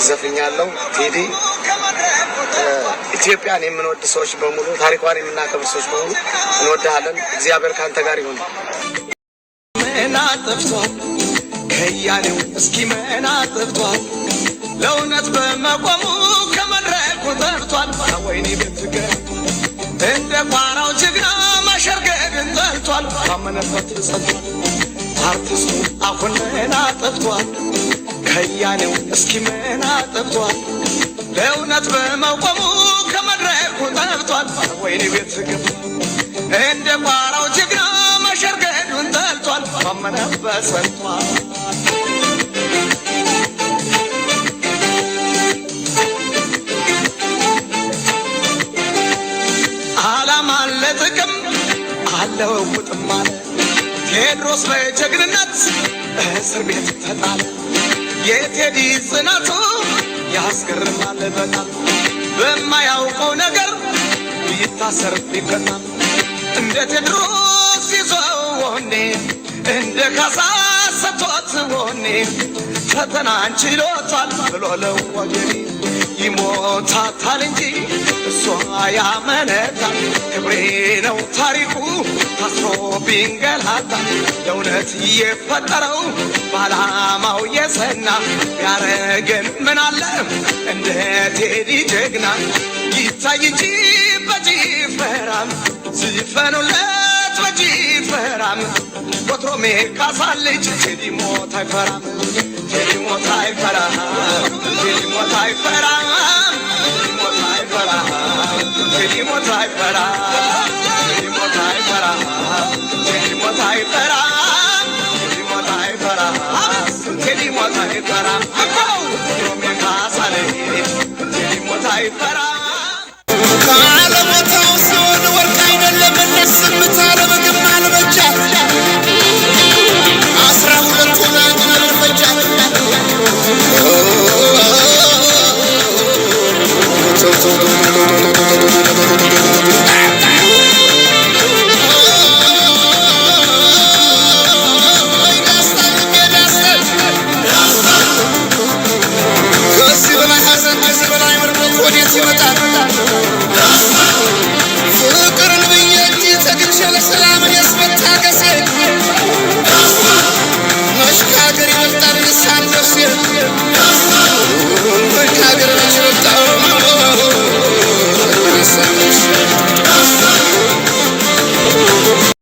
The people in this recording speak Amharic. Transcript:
ዘፍኛለሁ። ቴዲ ኢትዮጵያን የምንወድ ሰዎች በሙሉ ታሪኳን የምናከብር ሰዎች በሙሉ እንወድሃለን። እግዚአብሔር ካንተ ጋር ይሁን። መና ጠፍቷል ከያኔው እስኪ መና ጠፍቷል ለእውነት በመቆሙ ከመድረኩ ጠፍቷል። ወይኔ ቤትገር እንደ ቋራው ጀግና ማሸርገድን ጠልቷል። ካመነበት ጸንቷል አርቲስቱ አሁን መና ጠፍቷል ከያኔው እስኪ መና ጠፍቷል ለእውነት በመቆሙ ከመድረኩ ጠፍቷል። ወይኔ ቤትገር እንደ ቋራው ጀግና ማሸርገድን ጠልቷል። ካመነበት ጸንቷል አለው ውጥማለ ቴድሮስ በጀግንነት እስር ቤት ተጣለ። የቴዲ ጽናቱ ያስገርማል በጣም በማያውቀው ነገር ቢታሰር ቢቀጣም እንደ ቴድሮስ ይዘው ወኔ እንደ ካሳ ሰጥቶት ወኔ ፈተናን ችሎታል ብሎ ለወገኔ ይሞታታል እንጂ እሷ ያመነታል። ክብሬ ነው ታሪኩ ታስሮ ቢንገላታ ለእውነት የፈጠረው ባላማው የሰና ያረገን ምን አለ እንደ ቴዲ ጀግና ይታይ እንጂ በጭፈራም ዝፈኑለት በጭፈራም ወትሮሜ ካሳለች ቴዲ ሞት አይፈራም ቴዲ ሞት አይፈራም ቴዲ ሞት አይፈራም ሞት አይፈራም ቴዲ ሞት አይፈራም ቴዲ ሞት አይፈራም ቴዲ ሞት አይፈራም ቴዲ ሞት አይፈራም ቴዲ ሞት አይፈራም